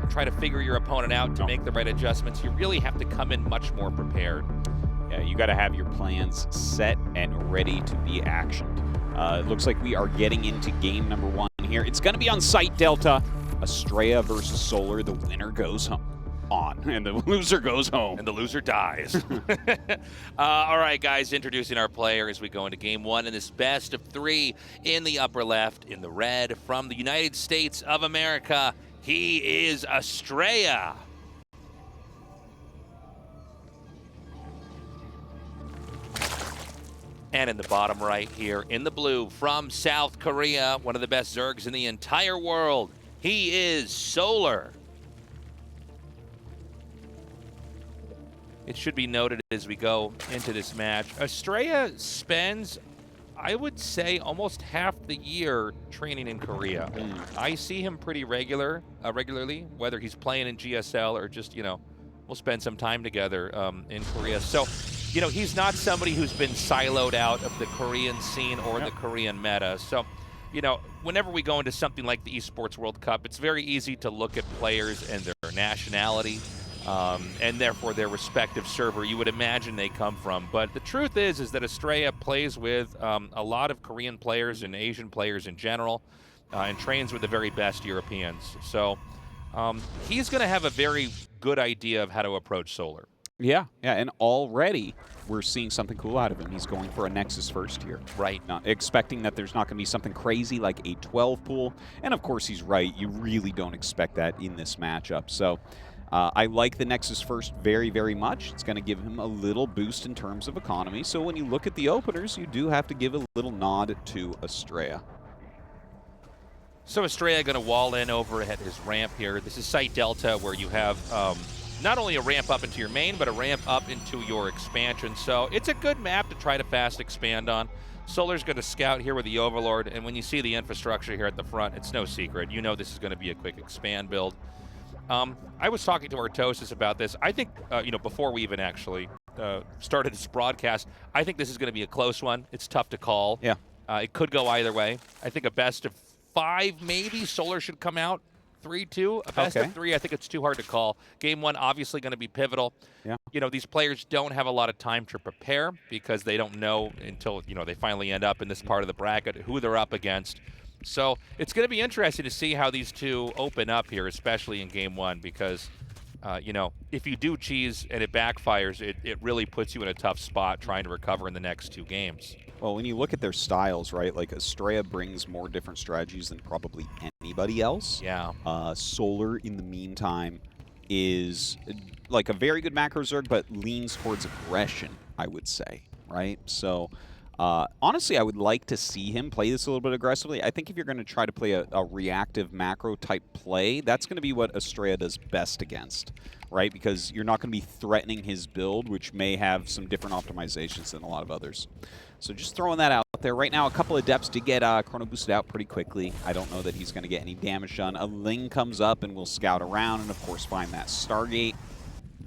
try to figure your opponent out to make the right adjustments, you really have to come in much more prepared. Yeah, you got to have your plans set and ready to be actioned. It looks like we are getting into game number 1 here. It's going to be on site Delta. Astrea versus Solar. The winner goes home. And the loser goes home. And the loser dies. All right, guys, introducing our player as we go into game 1 in this best of 3 in the upper left, in the red, from the United States of America, he is Astrea. And in the bottom right here, in the blue, from South Korea, one of the best Zergs in the entire world, he is Solar. It should be noted as we go into this match, Astrea spends, I would say, almost half the year training in Korea. I see him pretty regularly, whether he's playing in GSL or just, we'll spend some time together in Korea. So, he's not somebody who's been siloed out of the Korean scene or the Korean meta. So, whenever we go into something like the Esports World Cup, it's very easy to look at players and their nationality. And therefore their respective server you would imagine they come from. But the truth is that Astrea plays with a lot of Korean players and Asian players in general, and trains with the very best Europeans. So he's going to have a very good idea of how to approach Solar. Yeah, and already we're seeing something cool out of him. He's going for a Nexus first here. Right. Not expecting that there's not going to be something crazy like a 12 pool. And of course he's right. You really don't expect that in this matchup. So I like the Nexus first very, very much. It's going to give him a little boost in terms of economy. So when you look at the openers, you do have to give a little nod to Astrea. So Astrea going to wall in over at his ramp here. This is Site Delta, where you have not only a ramp up into your main, but a ramp up into your expansion. So it's a good map to try to fast expand on. Solar's going to scout here with the Overlord, and when you see the infrastructure here at the front, it's no secret. You know this is going to be a quick expand build. I was talking to Artosis about this. I think, before we even actually started this broadcast, I think this is going to be a close one. It's tough to call. Yeah. It could go either way. I think a best of 5, maybe. Solar should come out 3-2. A best of 3, I think it's too hard to call. Game 1, obviously going to be pivotal. Yeah. These players don't have a lot of time to prepare because they don't know until, they finally end up in this part of the bracket who they're up against. So it's going to be interesting to see how these two open up here, especially in Game 1, because, if you do cheese and it backfires, it really puts you in a tough spot trying to recover in the next 2 games. Well, when you look at their styles, right, like Astrea brings more different strategies than probably anybody else. Yeah. Solar, in the meantime, is like a very good macro Zerg, but leans towards aggression, I would say, right? So honestly, I would like to see him play this a little bit aggressively. I think if you're going to try to play a reactive macro-type play, that's going to be what Astrea does best against, right? Because you're not going to be threatening his build, which may have some different optimizations than a lot of others. So just throwing that out there. Right now, a couple of Adepts did get Chrono boosted out pretty quickly. I don't know that he's going to get any damage done. A Ling comes up and will scout around and, of course, find that Stargate.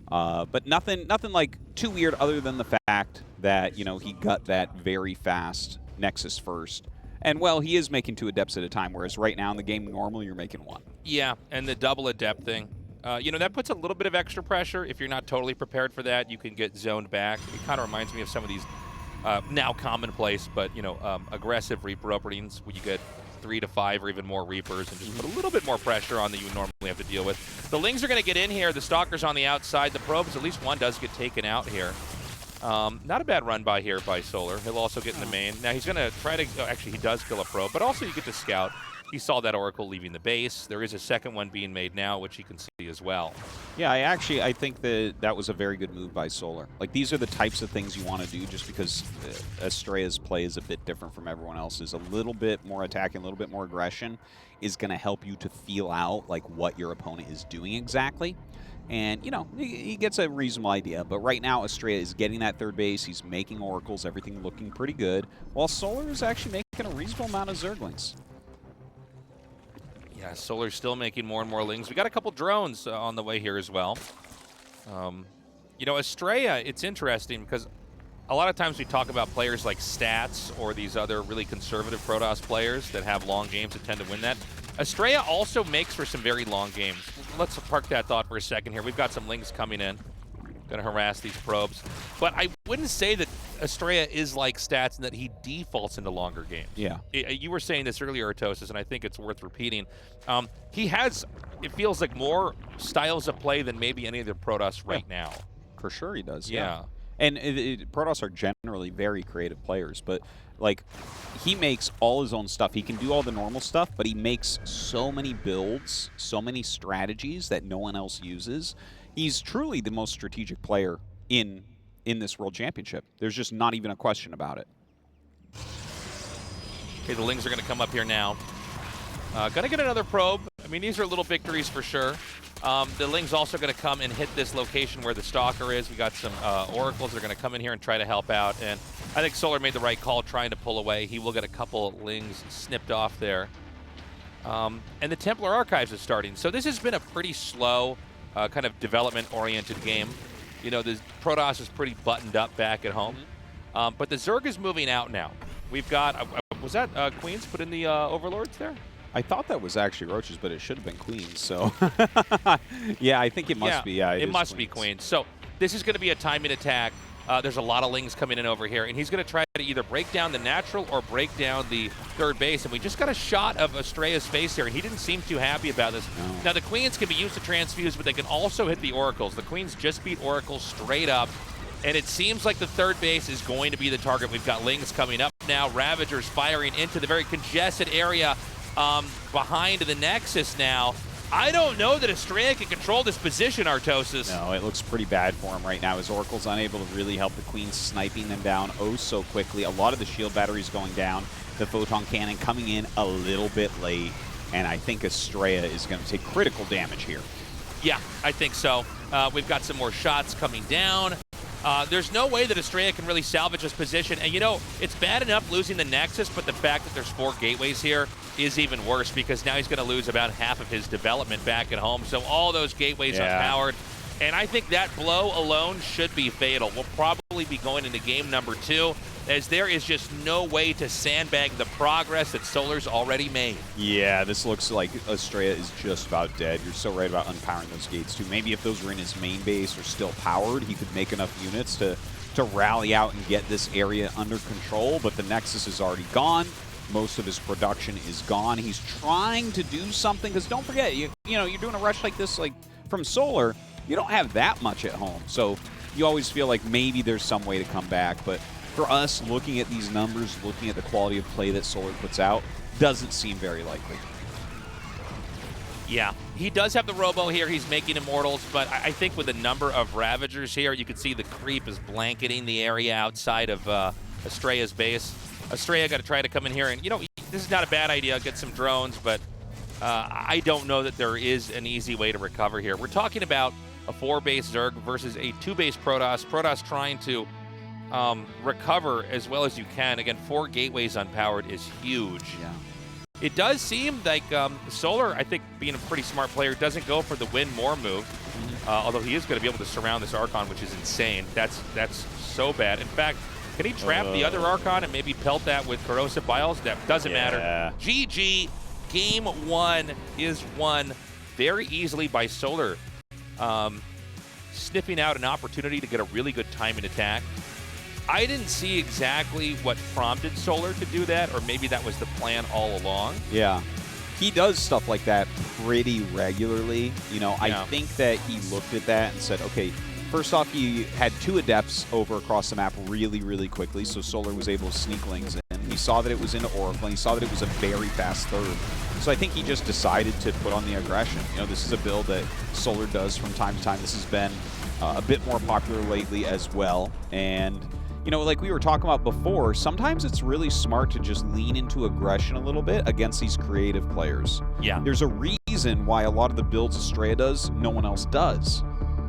But nothing like too weird other than the fact that, he got that very fast Nexus first. And, well, he is making 2 Adepts at a time, whereas right now in the game, normally you're making 1. Yeah, and the double Adept thing. That puts a little bit of extra pressure. If you're not totally prepared for that, you can get zoned back. It kind of reminds me of some of these now commonplace, but, aggressive Reaper openings where you get 3 to 5 or even more Reapers and just put a little bit more pressure on that you would normally have to deal with. The Lings are going to get in here. The Stalker's on the outside. The Probes, at least one does get taken out here. Not a bad run by here by Solar. He'll also get in the main. Now he's going to try to, actually he does kill a Probe, but also you get to scout. He saw that Oracle leaving the base. There is a second one being made now, which you can see as well. Yeah, I think that was a very good move by Solar. Like, these are the types of things you want to do just because Astrea's play is a bit different from everyone else's. A little bit more attacking, a little bit more aggression is going to help you to feel out, like, what your opponent is doing exactly. And, he gets a reasonable idea. But right now, Astrea is getting that third base. He's making Oracles, everything looking pretty good, while Solar is actually making a reasonable amount of Zerglings. Yeah, Solar's still making more and more Lings. We got a couple drones on the way here as well. Astrea, it's interesting because a lot of times we talk about players like Stats or these other really conservative Protoss players that have long games that tend to win that. Astrea also makes for some very long games. Let's park that thought for a second here. We've got some Lings coming in. Going to harass these probes. But I wouldn't say that Astrea is like Stats and that he defaults into longer games. Yeah. You were saying this earlier, Artosis, and I think it's worth repeating. He has, it feels like, more styles of play than maybe any of the Protoss right now. For sure he does, Yeah. And Protoss are generally very creative players, but like he makes all his own stuff. He can do all the normal stuff, but he makes so many builds, so many strategies that no one else uses. He's truly the most strategic player in this World Championship. There's just not even a question about it. Okay, the Lings are going to come up here now. Going to get another probe. I mean, these are little victories for sure. The Ling's also going to come and hit this location where the Stalker is. We got some Oracles that are going to come in here and try to help out. And I think Solar made the right call trying to pull away. He will get a couple Lings snipped off there. And the Templar Archives is starting. So this has been a pretty slow, kind of development-oriented game. You know, the Protoss is pretty buttoned up back at home. But the Zerg is moving out now. We've got, was that Queens put in the Overlords there? I thought that was actually Roaches, but it should have been Queens, so. Yeah, I think it must be. Yeah, it must be Queens. So this is going to be a timing attack. There's a lot of Lings coming in over here, and he's going to try to either break down the natural or break down the third base. And we just got a shot of Astrea's face here, and he didn't seem too happy about this. No. Now, the Queens can be used to transfuse, but they can also hit the Oracles. The Queens just beat Oracles straight up, and it seems like the third base is going to be the target. We've got Lings coming up now. Ravagers firing into the very congested area behind the Nexus now. I don't know that Astrea can control this position, Artosis. No, it looks pretty bad for him right now. His Oracle's unable to really help the Queens, sniping them down oh so quickly. A lot of the shield batteries going down. The Photon Cannon coming in a little bit late. And I think Astrea is going to take critical damage here. Yeah, I think so. We've got some more shots coming down. There's no way that Astrea can really salvage this position. And, you know, it's bad enough losing the Nexus, but the fact that there's 4 gateways here is even worse because now he's going to lose about half of his development back at home. So all those gateways unpowered. And I think that blow alone should be fatal. We'll probably be going into game number 2 as there is just no way to sandbag the progress that Solar's already made. Yeah, this looks like Astrea is just about dead. You're so right about unpowering those gates, too. Maybe if those were in his main base or still powered, he could make enough units to rally out and get this area under control, but the Nexus is already gone. Most of his production is gone. He's trying to do something, because don't forget, you know, you're doing a rush like this, like from Solar, you don't have that much at home. So you always feel like maybe there's some way to come back, but for us, looking at these numbers, looking at the quality of play that Solar puts out, doesn't seem very likely. Yeah, he does have the Robo here. He's making Immortals, but I think with the number of Ravagers here, you can see the creep is blanketing the area outside of Astrea's base. Astrea got to try to come in here, and, you know, this is not a bad idea, get some drones, but I don't know that there is an easy way to recover here. We're talking about a 4-base Zerg versus a 2-base Protoss. Protoss trying to recover as well as you can. Again, 4 gateways unpowered is huge. Yeah. It does seem like Solar, I think, being a pretty smart player, doesn't go for the win more move. Although he is going to be able to surround this Archon, which is insane. That's so bad. In fact, can he trap the other Archon and maybe pelt that with Corrosive Biles? That doesn't matter. GG. Game 1 is won very easily by Solar. Sniffing out an opportunity to get a really good timing attack. I didn't see exactly what prompted Solar to do that, or maybe that was the plan all along. Yeah. He does stuff like that pretty regularly. You know, I think that he looked at that and said, okay, first off, he had 2 Adepts over across the map really, really quickly, so Solar was able to sneak Lings in. He saw that it was into Oracle, and he saw that it was a very fast third. So I think he just decided to put on the aggression. You know, this is a build that Solar does from time to time. This has been a bit more popular lately as well. And, you know, like we were talking about before, sometimes it's really smart to just lean into aggression a little bit against these creative players. Yeah. There's a reason why a lot of the builds Astrea does, no one else does.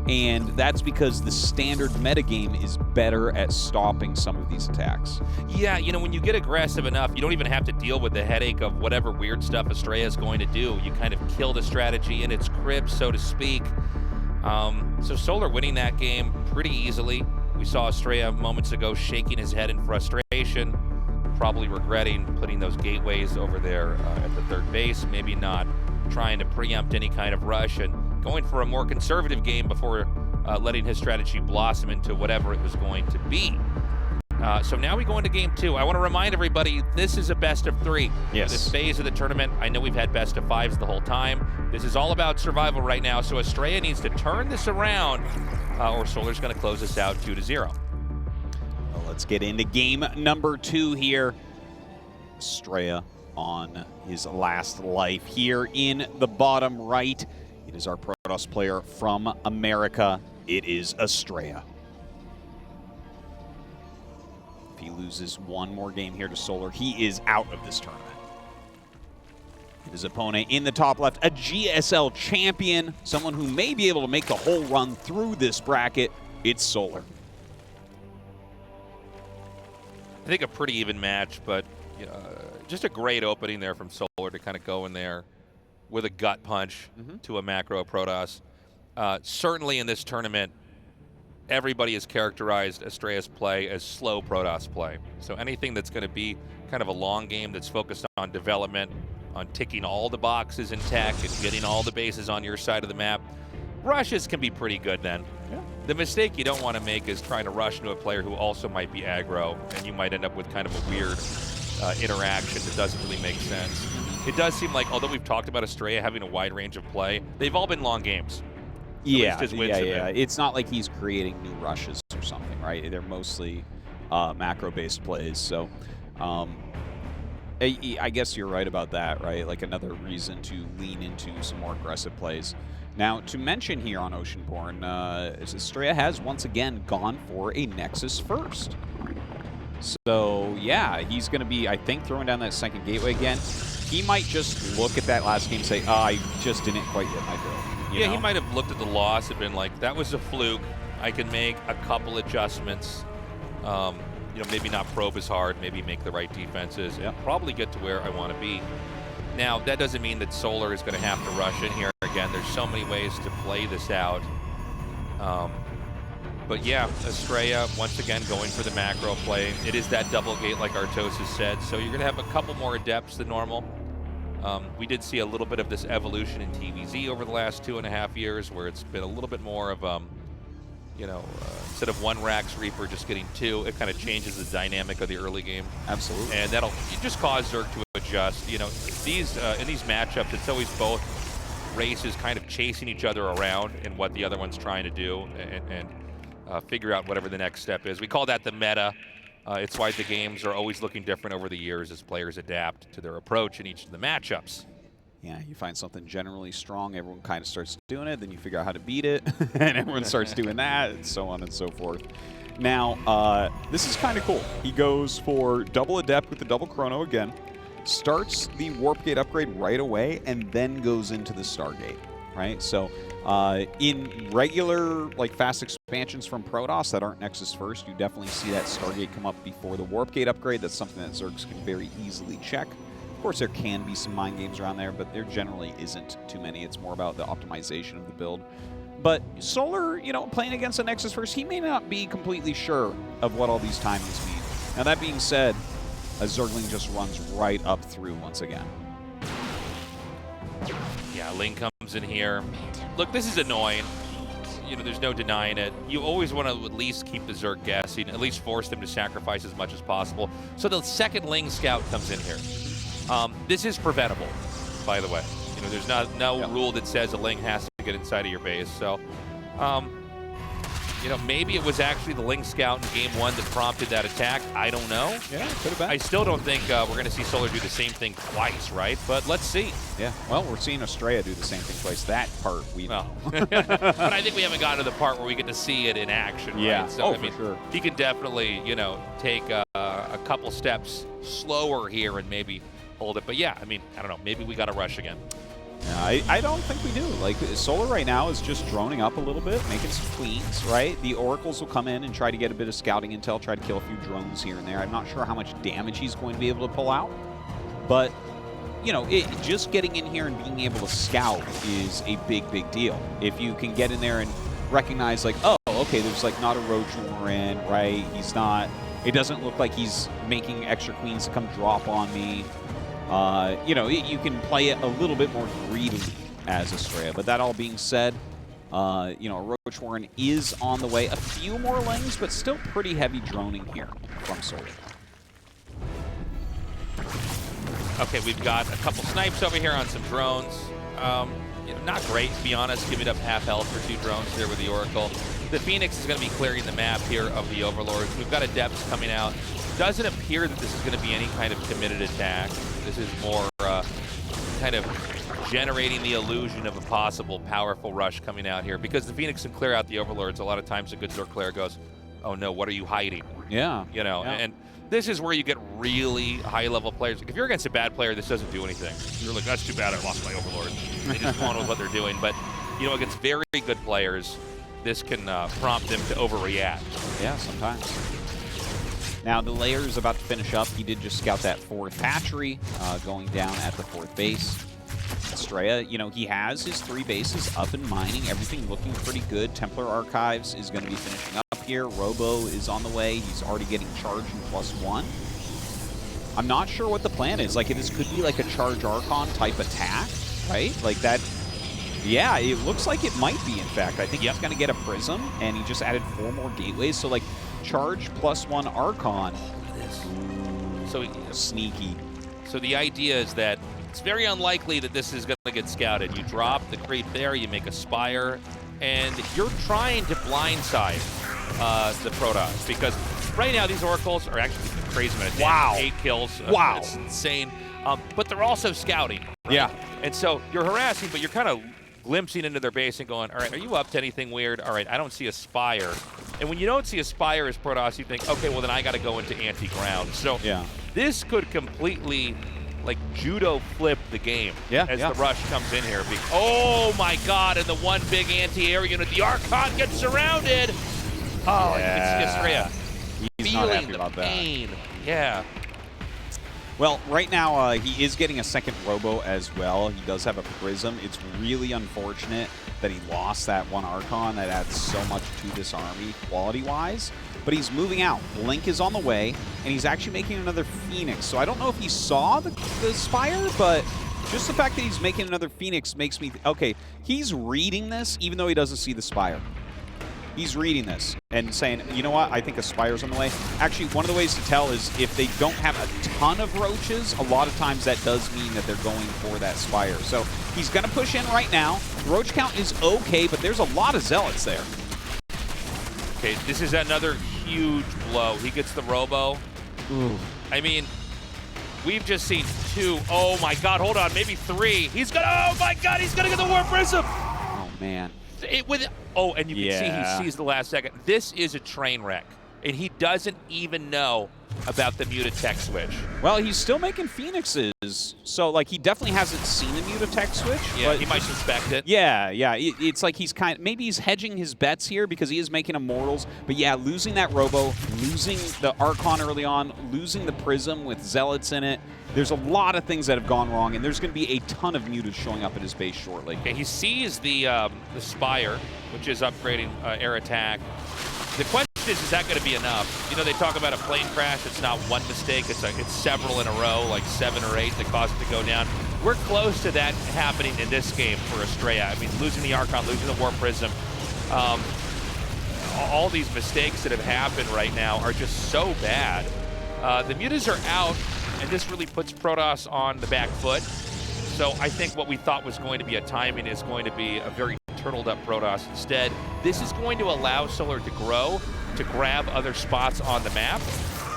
And that's because the standard metagame is better at stopping some of these attacks. Yeah, you know, when you get aggressive enough, you don't even have to deal with the headache of whatever weird stuff Astrea is going to do. You kind of kill the strategy in its crib, so to speak. So Solar winning that game pretty easily. We saw Astrea moments ago shaking his head in frustration. probably regretting putting those gateways over there at the third base, maybe not trying to preempt any kind of rush and going for a more conservative game before letting his strategy blossom into whatever it was going to be. So now we go into game 2. I want to remind everybody, this is a best of 3. Yes. This phase of the tournament, I know we've had best of 5s the whole time. This is all about survival right now, so Astrea needs to turn this around, or Solar's going to close this out 2-0. Well, let's get into game number 2 here. Astrea on his last life here in the bottom right. It is our Protoss player from America. It is Astrea. If he loses one more game here to Solar, he is out of this tournament. His opponent in the top left, a GSL champion, someone who may be able to make the whole run through this bracket. It's Solar. I think a pretty even match, but just a great opening there from Solar to kind of go in there with a gut punch to a macro Protoss. Certainly in this tournament, everybody has characterized Astrea's play as slow Protoss play. So anything that's going to be kind of a long game that's focused on development, on ticking all the boxes in tech and getting all the bases on your side of the map, rushes can be pretty good then. Yeah. The mistake you don't want to make is trying to rush into a player who also might be aggro, and you might end up with kind of a weird interaction that doesn't really make sense. It does seem like, although we've talked about Astrea having a wide range of play, they've all been long games. Yeah. It's not like he's creating new rushes or something, right? They're mostly macro-based plays. So I guess you're right about that, right? Like another reason to lean into some more aggressive plays. Now, to mention here on Oceanborn, Astrea has once again gone for a Nexus first. So, yeah, he's going to be, I think, throwing down that second gateway again. He might just look at that last game and say, I just didn't quite get my build. Yeah, he might have looked at the loss and been like, that was a fluke. I can make a couple adjustments. Maybe not probe as hard, maybe make the right defenses, and probably get to where I want to be. Now, that doesn't mean that Solar is going to have to rush in here again. There's so many ways to play this out. But yeah, Astrea, once again, going for the macro play. It is that double gate, like Artos has said, so you're going to have a couple more adepts than normal. We did see a little bit of this evolution in TVZ over the last 2.5 years, where it's been a little bit more of, instead of one Rax Reaper just getting 2, it kind of changes the dynamic of the early game. Absolutely. And that'll just cause Zerg to adjust. In these matchups, it's always both races kind of chasing each other around and what the other one's trying to do and figure out whatever the next step is. We call that the meta. It's why the games are always looking different over the years as players adapt to their approach in each of the matchups. Yeah, you find something generally strong, everyone kind of starts doing it, then you figure out how to beat it, and everyone starts doing that, and so on and so forth. Now, this is kind of cool. He goes for double Adept with the double Chrono again, starts the Warp Gate upgrade right away, and then goes into the Stargate, right? So, in regular, fast expansions from Protoss that aren't Nexus first, you definitely see that Stargate come up before the Warp Gate upgrade. That's something that Zergs can very easily check. Of course, there can be some mind games around there, but there generally isn't too many. It's more about the optimization of the build. But Solar, playing against a Nexus first, he may not be completely sure of what all these timings mean. Now, that being said, a Zergling just runs right up through once again. Yeah, Ling comes in here. Look, this is annoying. There's no denying it. You always want to at least keep the Zerg guessing, at least force them to sacrifice as much as possible. So the second Ling Scout comes in here. This is preventable, by the way. There's no rule that says a Ling has to get inside of your base. So, maybe it was actually the Ling Scout in game 1 that prompted that attack. I don't know. Yeah, could have been. I still don't think we're going to see Solar do the same thing twice, right? But let's see. Yeah, well, we're seeing Astrea do the same thing twice. That part we know. But I think we haven't gotten to the part where we get to see it in action, yeah. Right? So, for sure. He can definitely, take a couple steps slower here and maybe hold it. But yeah, I don't know. Maybe we got to rush again. I don't think we do. Solar right now is just droning up a little bit, making some queens, right? The Oracles will come in and try to get a bit of scouting intel, try to kill a few drones here and there. I'm not sure how much damage he's going to be able to pull out. But, just getting in here and being able to scout is a big, big deal. If you can get in there and recognize, oh, okay, there's not a Roach Warren, right? He's not It doesn't look like he's making extra queens to come drop on me. You know, you can play it a little bit more greedily as Astrea. But that all being said, you know, Roach Warren is on the way. A few more lanes, but still pretty heavy droning here from Solar. Okay, we've got a couple snipes over here on some drones. You know, not great, to be honest, giving up half health for 2 drones here with the Oracle. The Phoenix is going to be clearing the map here of the Overlords. We've got Adepts coming out. Doesn't appear that this is going to be any kind of committed attack. This is more kind of generating the illusion of a possible powerful rush coming out here. Because the Phoenix can clear out the Overlords, a lot of times a good Zerg player goes, oh no, what are you hiding? Yeah. You know, yeah. and this is where you get really high-level players. Like if you're against a bad player, this doesn't do anything. You're like, that's too bad, I lost my Overlord. They just go on with what they're doing. But, you know, against very good players, this can prompt them to overreact. Yeah, sometimes. Now, the layer is about to finish up. He did just scout that 4th hatchery going down at the 4th base. Astrea, you know, he has his 3 bases up and mining. Everything looking pretty good. Templar Archives is going to be finishing up here. Robo is on the way. He's already getting charged in +1. I'm not sure what the plan is. Like, this could be like a Charge Archon type attack, right? Like that. Yeah, it looks like it might be, in fact. I think he's going to get a Prism, and he just added 4 more gateways. So, like, Charge +1 Archon. Ooh, so sneaky. So the idea is that it's very unlikely that this is going to get scouted. You drop the creep there, you make a Spire, and you're trying to blindside the Protoss. Because right now, these Oracles are actually crazy amount of damage. Wow. 8 kills. Wow. It's insane. But they're also scouting. Right? Yeah. And so you're harassing, but you're kind of glimpsing into their base and going, all right, are you up to anything weird? All right, I don't see a Spire. And when you don't see a Spire as Protoss, you think, okay, well, then I got to go into anti-ground. So yeah. This could completely, like, judo flip the game as the rush comes in here. Oh, my God, and the one big anti-air unit. The Archon gets surrounded. Oh, you can see Astrea feeling the pain. Yeah. Well, right now, he is getting a 2nd Robo as well. He does have a Prism. It's really unfortunate that he lost that 1 Archon that adds so much to this army quality-wise. But he's moving out. Blink is on the way, and he's actually making another Phoenix. So I don't know if he saw the Spire, but just the fact that he's making another Phoenix makes me... Okay, he's reading this even though he doesn't see the Spire. He's reading this and saying, you know what, I think a Spire's on the way. Actually, one of the ways to tell is if they don't have a ton of Roaches, a lot of times that does mean that they're going for that Spire. So he's going to push in right now. Roach count is okay, but there's a lot of Zealots there. Okay, this is another huge blow. He gets the Robo. Ooh. I mean, we've just seen 2. Oh, my God, hold on, maybe 3. He's going to, oh, my God, he's going to get the War Prism. Oh, man. And you can see he sees the last second. This is a train wreck, and he doesn't even know about the Mutatech switch. Well, he's still making Phoenixes, so like he definitely hasn't seen the Mutatech switch. Yeah, but he might suspect it. Yeah. It's like he's maybe he's hedging his bets here because he is making Immortals. But yeah, losing that Robo, losing the Archon early on, losing the Prism with Zealots in it. There's a lot of things that have gone wrong, and there's going to be a ton of Mutas showing up at his base shortly. Okay, he sees the Spire, which is upgrading air attack. The question is that going to be enough? You know, they talk about a plane crash. It's not one mistake. It's several in a row, like 7 or 8 that cause it to go down. We're close to that happening in this game for Astrea. I mean, losing the Archon, losing the War Prism. All these mistakes that have happened right now are just so bad. The Mutas are out, and this really puts Protoss on the back foot. So I think what we thought was going to be a timing is going to be a very turtled up Protoss. Instead, this is going to allow Solar to grow, to grab other spots on the map.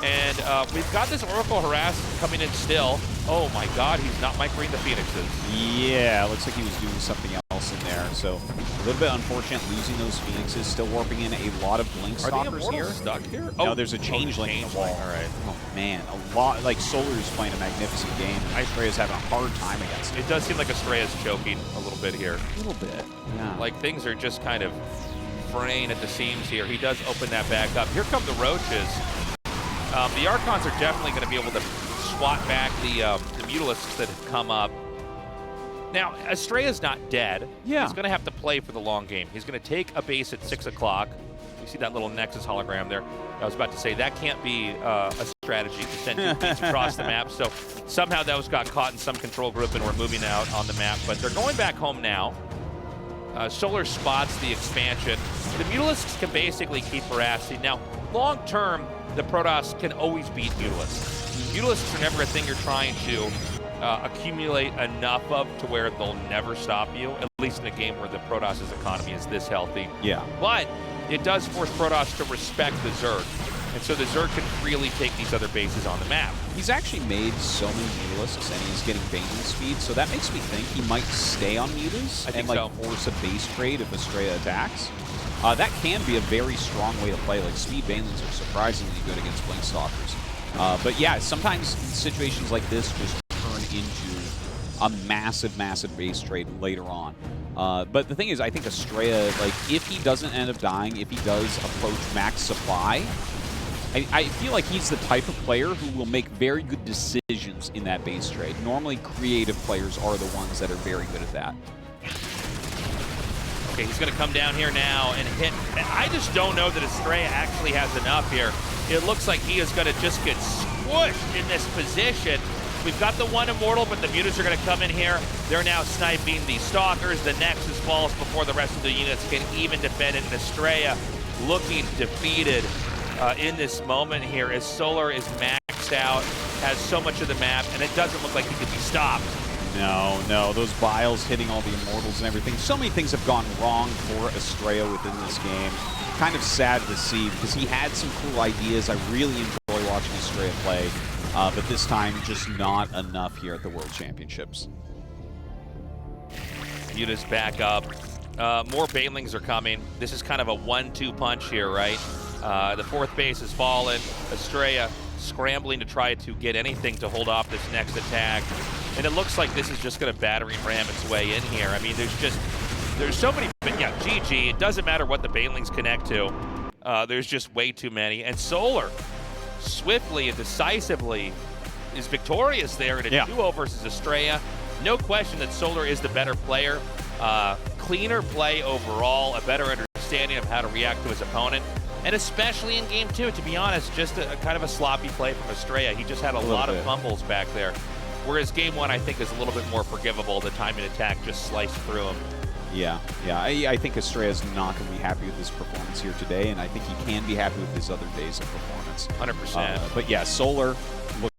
And we've got this Oracle Harass coming in still. Oh my God, he's not microing the Phoenixes. Yeah, looks like he was doing something else in there. So a little bit unfortunate losing those Phoenixes, still warping in a lot of Blink Stalkers here. Stuck here? No, there's a Changeling in the wall. All right. Oh man, a lot, like Solar is playing a magnificent game. Astrea's having a hard time against it. It does seem like Astrea's choking a little bit here. A little bit, yeah. Like things are just kind of fraying at the seams here. He does open that back up. Here come the Roaches. The Archons are definitely going to be able to swat back the Mutalisks that have come up. Now, Astrea's not dead. Yeah. He's going to have to play for the long game. He's going to take a base at 6 o'clock, You see that little Nexus hologram there? I was about to say that can't be a strategy to send 2 fleets across the map. So somehow those got caught in some control group and we're moving out on the map. But they're going back home now. Solar spots the expansion. The Mutalisks can basically keep harassing. Now, long term, the Protoss can always beat Mutalisks. Mutalisks are never a thing you're trying to accumulate enough of to where they'll never stop you, at least in a game where the Protoss' economy is this healthy. Yeah. But it does force Protoss to respect the Zerg. And so the Zerg can really take these other bases on the map. He's actually made so many Mutalisks, and he's getting Baneling speed, so that makes me think he might stay on Mutas and like force a base trade if Astrea attacks. That can be a very strong way to play. Like, speed Banelings are surprisingly good against Blink Stalkers. But yeah, sometimes situations like this just turn into a massive, massive base trade later on. But the thing is, I think Astrea, like, if he doesn't end up dying, if he does approach max supply, I feel like he's the type of player who will make very good decisions in that base trade. Normally, creative players are the ones that are very good at that. Okay, he's going to come down here now and hit. I just don't know that Astrea actually has enough here. It looks like he is going to just get squished in this position. We've got the one Immortal, but the Mutas are going to come in here. They're now sniping the Stalkers. The Nexus falls before the rest of the units can even defend it. And Astrea looking defeated in this moment here as Solar is maxed out, has so much of the map, and it doesn't look like he could be stopped. No, those Biles hitting all the Immortals and everything. So many things have gone wrong for Astrea within this game. Kind of sad to see because he had some cool ideas. I really enjoy watching Astrea play, but this time just not enough here at the World Championships. Mutas back up. More Banelings are coming. This is kind of a 1-2 punch here, right? The 4th base has fallen. Astrea scrambling to try to get anything to hold off this next attack. And it looks like this is just going to battering ram its way in here. I mean, there's so many, but yeah, GG. It doesn't matter what the Banelings connect to. There's just way too many. And Solar, swiftly and decisively, is victorious there in a 2-0 versus Astrea. No question that Solar is the better player. Cleaner play overall, a better understanding of how to react to his opponent. And especially in Game 2, to be honest, just a kind of a sloppy play from Astrea. He just had a lot of fumbles back there. Whereas Game 1, I think, is a little bit more forgivable. The time and attack just sliced through him. Yeah. I think Astrea's not going to be happy with his performance here today, and I think he can be happy with his other days of performance. 100%. But yeah, Solar